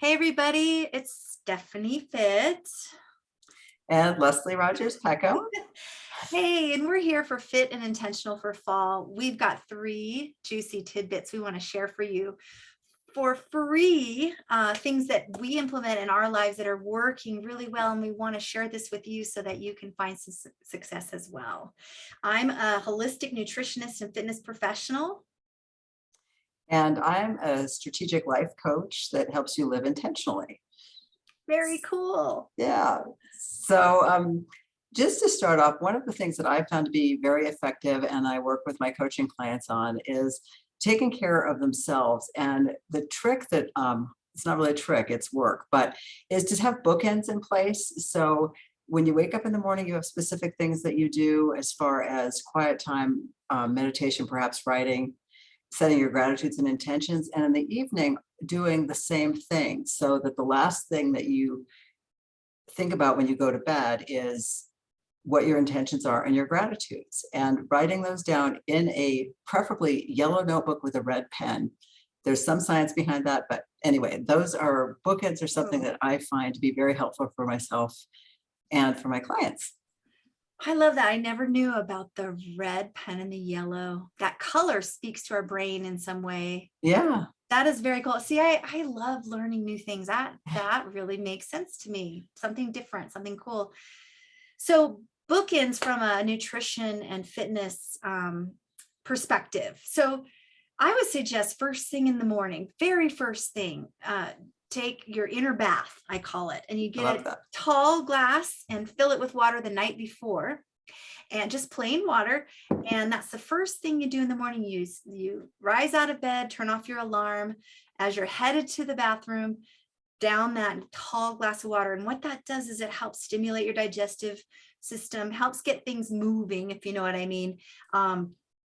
Hey everybody, it's Stephenie Fitt. And Leslie Rogers-Peckham. Hey, and we're here for Fit and Intentional for Fall. We've got three juicy tidbits we want to share for you for free, things that we implement in our lives that are working really well. And we want to share this with you so that you can find some success as well. I'm a holistic nutritionist and fitness professional. And I'm a strategic life coach that helps you live intentionally. Very cool. Yeah. So just to start off, one of the things that I've found to be very effective and I work with my coaching clients on is taking care of themselves. And the trick that it's not really a trick, it's work, but is to have bookends in place. So when you wake up in the morning, you have specific things that you do as far as quiet time, meditation, perhaps writing, setting your gratitudes and intentions, and in the evening, doing the same thing so that the last thing that you think about when you go to bed is what your intentions are and your gratitudes, and writing those down in a preferably yellow notebook with a red pen. There's some science behind that, but anyway, those are bookends or something Oh, that I find to be very helpful for myself and for my clients. I love that. I never knew about the red pen and the yellow. That color speaks to our brain in some way. Yeah. That is very cool. See, I love learning new things. That really makes sense to me. Something different, something cool. So bookends from a nutrition and fitness perspective. So I would suggest first thing in the morning, very first thing, take your inner bath, I call it, and you I get love a that. tall glass and fill it with water the night before, and just plain water. And that's the first thing you do in the morning. You rise out of bed, turn off your alarm as you're headed to the bathroom, down that tall glass of water. And what that does is it helps stimulate your digestive system, helps get things moving, if you know what I mean.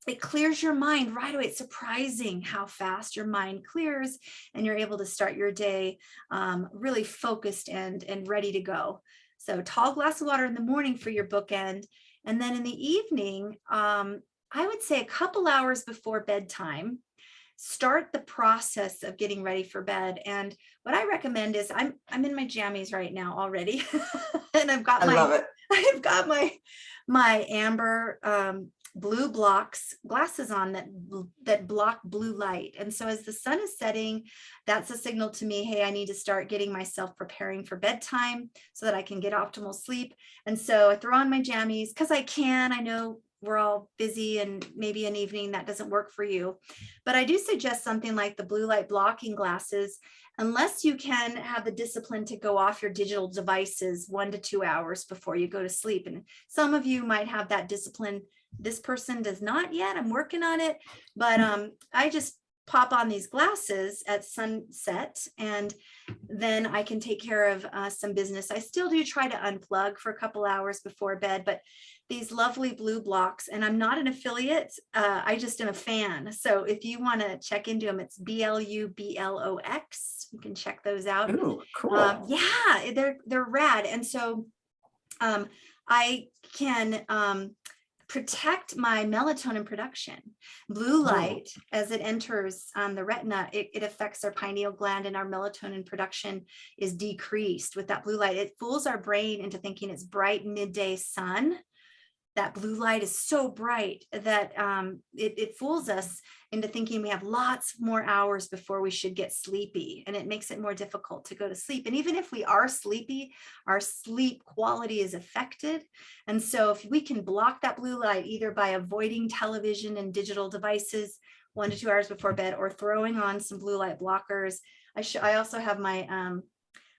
It clears your mind right away. It's surprising how fast your mind clears and you're able to start your day really focused and ready to go. So tall glass of water in the morning for your bookend. And then in the evening, I would say a couple hours before bedtime, start the process of getting ready for bed. And what I recommend is I'm in my jammies right now already. And I love it. I've got my amber blue blocks glasses on that block blue light. And so as the sun is setting, that's a signal to me, hey, I need to start getting myself preparing for bedtime so that I can get optimal sleep. And so I throw on my jammies because I can. I know we're all busy and maybe an evening that doesn't work for you. But I do suggest something like the blue light blocking glasses, unless you can have the discipline to go off your digital devices 1 to 2 hours before you go to sleep. And some of you might have that discipline. This person does not yet. I'm working on it. But I just pop on these glasses at sunset, and then I can take care of some business. I still do try to unplug for a couple hours before bed, but these lovely blue blocks, and I'm not an affiliate. I just am a fan. So if you want to check into them, it's BLUBLOX. You can check those out. Ooh, cool. Yeah, they're rad. And so I can protect my melatonin production. Blue Oh, light, as it enters the retina, it affects our pineal gland, and our melatonin production is decreased with that blue light. It fools our brain into thinking it's bright midday sun. That blue light is so bright that it fools us into thinking we have lots more hours before we should get sleepy, and it makes it more difficult to go to sleep. And even if we are sleepy, our sleep quality is affected. And so if we can block that blue light, either by avoiding television and digital devices 1 to 2 hours before bed, or throwing on some blue light blockers. I also have my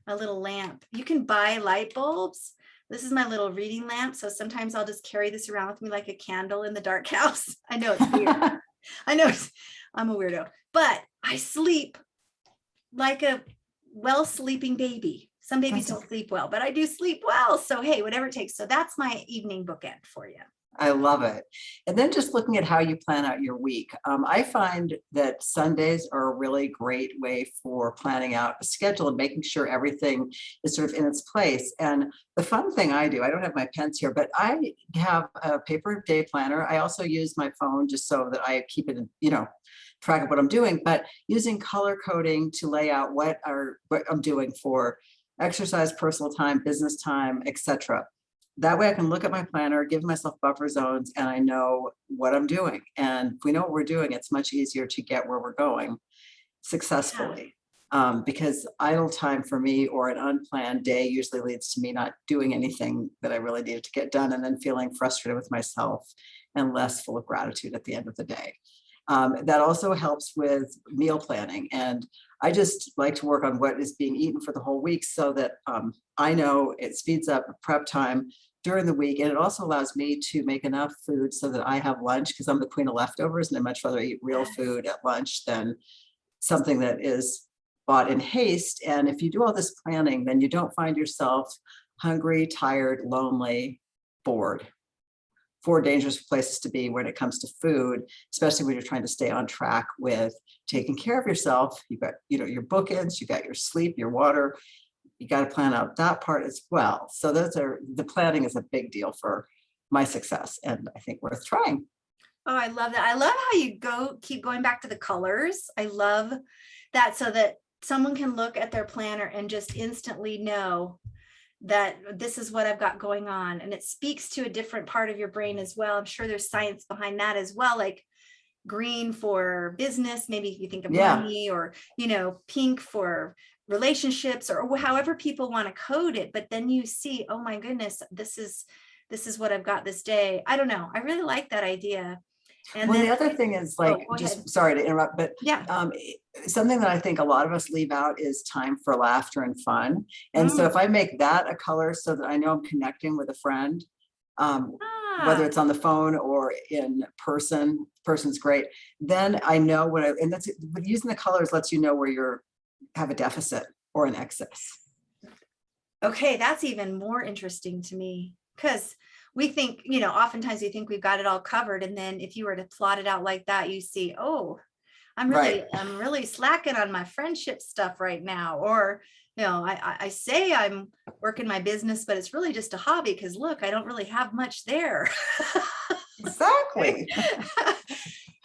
a little lamp. You can buy light bulbs. This is my little reading lamp. So sometimes I'll just carry this around with me like a candle in the dark house. I know it's weird. I know I'm a weirdo, but I sleep like a well sleeping baby. Some babies that's don't sleep well, but I do sleep well. So, hey, whatever it takes. So that's my evening bookend for you. I love it. And then just looking at how you plan out your week, I find that Sundays are a really great way for planning out a schedule and making sure everything is sort of in its place. And the fun thing I do, I don't have my pens here, but I have a paper day planner. I also use my phone just so that I keep it, track of what I'm doing, but using color coding to lay out what I'm doing for exercise, personal time, business time, etc. That way I can look at my planner, give myself buffer zones, and I know what I'm doing. And if we know what we're doing, it's much easier to get where we're going Yeah. successfully. Because idle time for me or an unplanned day usually leads to me not doing anything that I really needed to get done and then feeling frustrated with myself and less full of gratitude at the end of the day. That also helps with meal planning. And I just like to work on what is being eaten for the whole week so that I know it speeds up prep time during the week. And it also allows me to make enough food so that I have lunch, because I'm the queen of leftovers and I'd much rather eat real Yes. food at lunch than something that is bought in haste. And if you do all this planning, then you don't find yourself hungry, tired, lonely, bored. 4 dangerous places to be when it comes to food, especially when you're trying to stay on track with taking care of yourself. You've got, your bookends, you got your sleep, your water. You got to plan out that part as well. So the planning is a big deal for my success, and I think worth trying. Oh, I love that. I love how you keep going back to the colors. I love that, so that someone can look at their planner and just instantly know that this is what I've got going on. And it speaks to a different part of your brain as well. I'm sure there's science behind that as well, like green for business, maybe you think of Yeah. money, or, pink for relationships, or however people want to code it. But then you see, oh my goodness, this is what I've got this day. I don't know. I really like that idea. And Well, then, the other thing is, like, go ahead. just sorry to interrupt, but Yeah. something that I think a lot of us leave out is time for laughter and fun. And so Mm. if I make that a color so that I know I'm connecting with a friend, whether Ah, it's on the phone or in person, person's great, then I know and that's using the colors lets you know where you're have a deficit or an excess. okay, that's even more interesting to me, because we think, oftentimes we think we've got it all covered. And then if you were to plot it out like that, you see, oh, Right. I'm really slacking on my friendship stuff right now. Or, I say I'm working my business, but it's really just a hobby, because look, I don't really have much there. Exactly.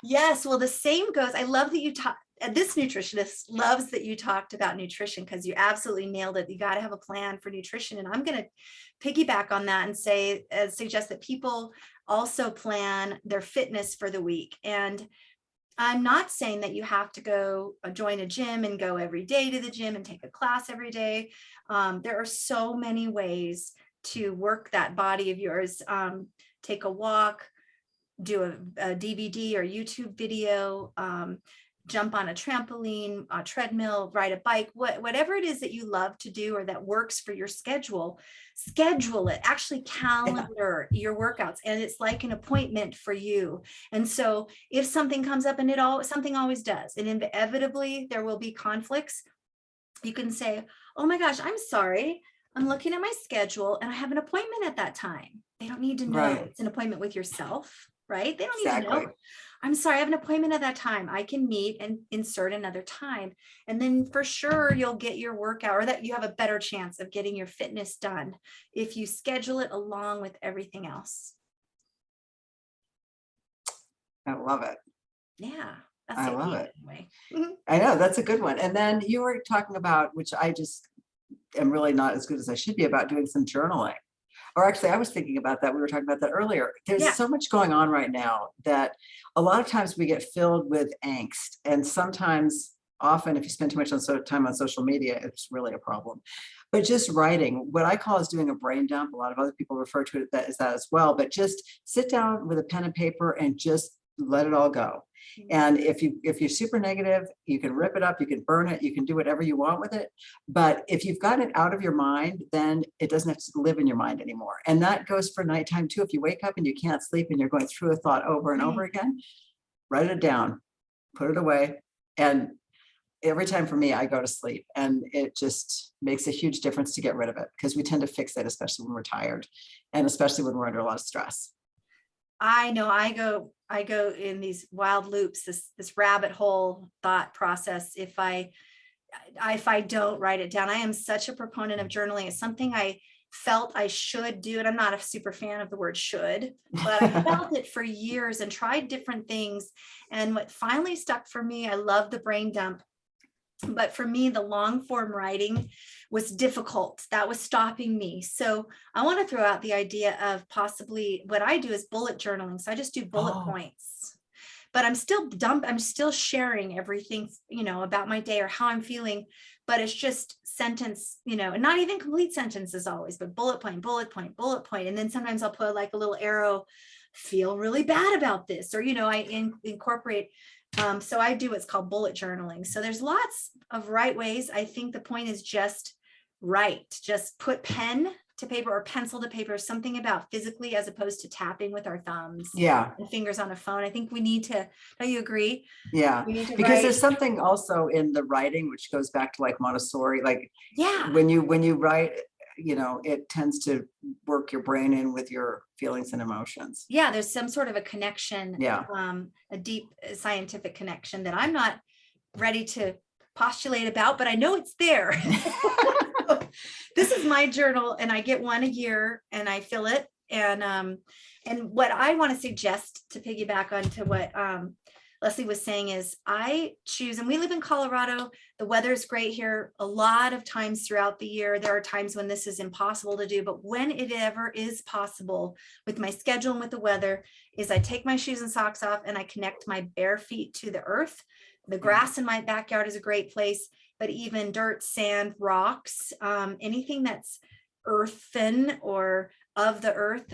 Yes, well, the same goes. I love that you talk. This nutritionist loves that you talked about nutrition, because you absolutely nailed it. You got to have a plan for nutrition. And I'm going to piggyback on that and suggest that people also plan their fitness for the week. And I'm not saying that you have to go join a gym and go every day to the gym and take a class every day. There are so many ways to work that body of yours. Take a walk, do a DVD or YouTube video, jump on a trampoline, a treadmill, ride a bike, whatever it is that you love to do or that works for your schedule it. Actually calendar your workouts, and it's like an appointment for you. And so if something comes up, and something always does, and inevitably there will be conflicts, you can say, oh my gosh, I'm sorry, I'm looking at my schedule and I have an appointment at that time. They don't need to know Right. it's an appointment with yourself, right? They don't need to Exactly. know. I'm sorry, I have an appointment at that time. I can meet and insert another time. And then for sure you'll get your workout, or that you have a better chance of getting your fitness done if you schedule it along with everything else. I love it. Yeah, that's I the love idea it. anyway. I know, that's a good one. And then you were talking about, which I just am really not as good as I should be, about doing some journaling. Or actually, I was thinking about that. We were talking about that earlier. There's Yeah. so much going on right now that a lot of times we get filled with angst. And often, if you spend too much time on social media, it's really a problem. But just writing, what I call is doing a brain dump. A lot of other people refer to it as that as well. But just sit down with a pen and paper and just let it all go. And if you're super negative, you can rip it up, you can burn it, you can do whatever you want with it. But if you've got it out of your mind, then it doesn't have to live in your mind anymore. And that goes for nighttime too. If you wake up and you can't sleep and you're going through a thought over and over again, write it down, put it away. And every time for me, I go to sleep, and it just makes a huge difference to get rid of it, because we tend to fix it, especially when we're tired and especially when we're under a lot of stress. I know I go in these wild loops, this rabbit hole thought process. If I don't write it down. I am such a proponent of journaling. It's something I felt I should do, and I'm not a super fan of the word should, but I felt it for years and tried different things. And what finally stuck for me, I love the brain dump. But for me, the long form writing was difficult. That was stopping me. So I want to throw out the idea of possibly what I do is bullet journaling. So I just do bullet points, but I'm still sharing everything, about my day or how I'm feeling, but it's just sentence, and not even complete sentences always, but bullet point, bullet point, bullet point. And then sometimes I'll put like a little arrow, feel really bad about this, or, I incorporate. So I do what's called bullet journaling. So there's lots of right ways. I think the point is just write, just put pen to paper or pencil to paper, something about physically as opposed to tapping with our thumbs and fingers on a phone. I think we need to, don't you agree? Yeah, We need to because write. there's something also in the writing, which goes back to like Montessori, like Yeah. when you write, it tends to work your brain in with your feelings and emotions. Yeah, there's some sort of a connection, Yeah. A deep scientific connection that I'm not ready to postulate about, but I know it's there. This is my journal, and I get one a year, and I fill it. And what I want to suggest to piggyback onto what Leslie was saying is I choose, and we live in Colorado. The weather is great here. A lot of times throughout the year, there are times when this is impossible to do, but when it ever is possible with my schedule and with the weather, is I take my shoes and socks off and I connect my bare feet to the earth. The grass in my backyard is a great place, but even dirt, sand, rocks, anything that's earthen or of the earth,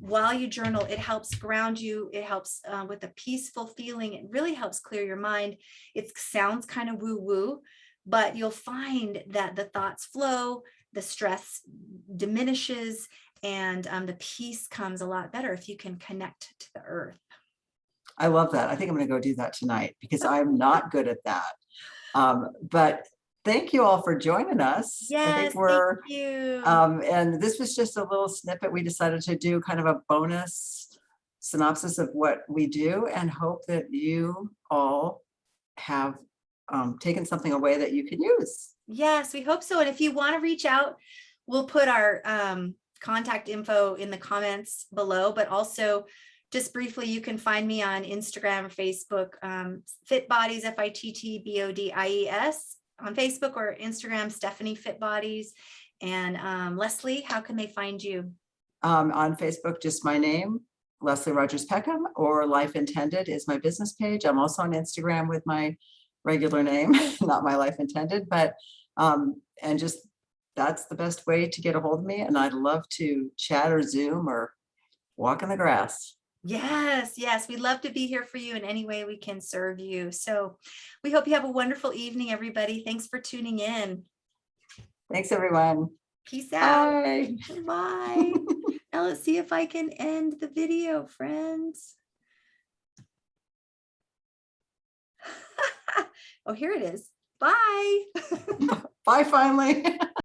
while you journal, it helps ground you. It helps with a peaceful feeling. It really helps clear your mind. It sounds kind of woo-woo, but you'll find that the thoughts flow, the stress diminishes, and the peace comes a lot better if you can connect to the earth. I love that. I think I'm going to go do that tonight because I'm not good at that. But thank you all for joining us. Yes, I think we're, thank you. and this was just a little snippet. We decided to do kind of a bonus synopsis of what we do, and hope that you all have taken something away that you can use. Yes, we hope so. And if you want to reach out, we'll put our contact info in the comments below, but also just briefly, you can find me on Instagram or Facebook, Fit Bodies, FITTBODIES on Facebook or Instagram, Stephenie Fitt Bodies. And Leslie, how can they find you? On Facebook, just my name, Leslie Rogers-Peckham, or Life Intended is my business page. I'm also on Instagram with my regular name, not my Life Intended, but and just that's the best way to get a hold of me. And I'd love to chat or Zoom or walk in the grass. Yes, yes, we'd love to be here for you in any way we can serve you. So we hope you have a wonderful evening, everybody. Thanks for tuning in. Thanks, everyone. Peace out. Bye. Bye. Now let's see if I can end the video, friends. Oh, here it is. Bye. Bye, finally.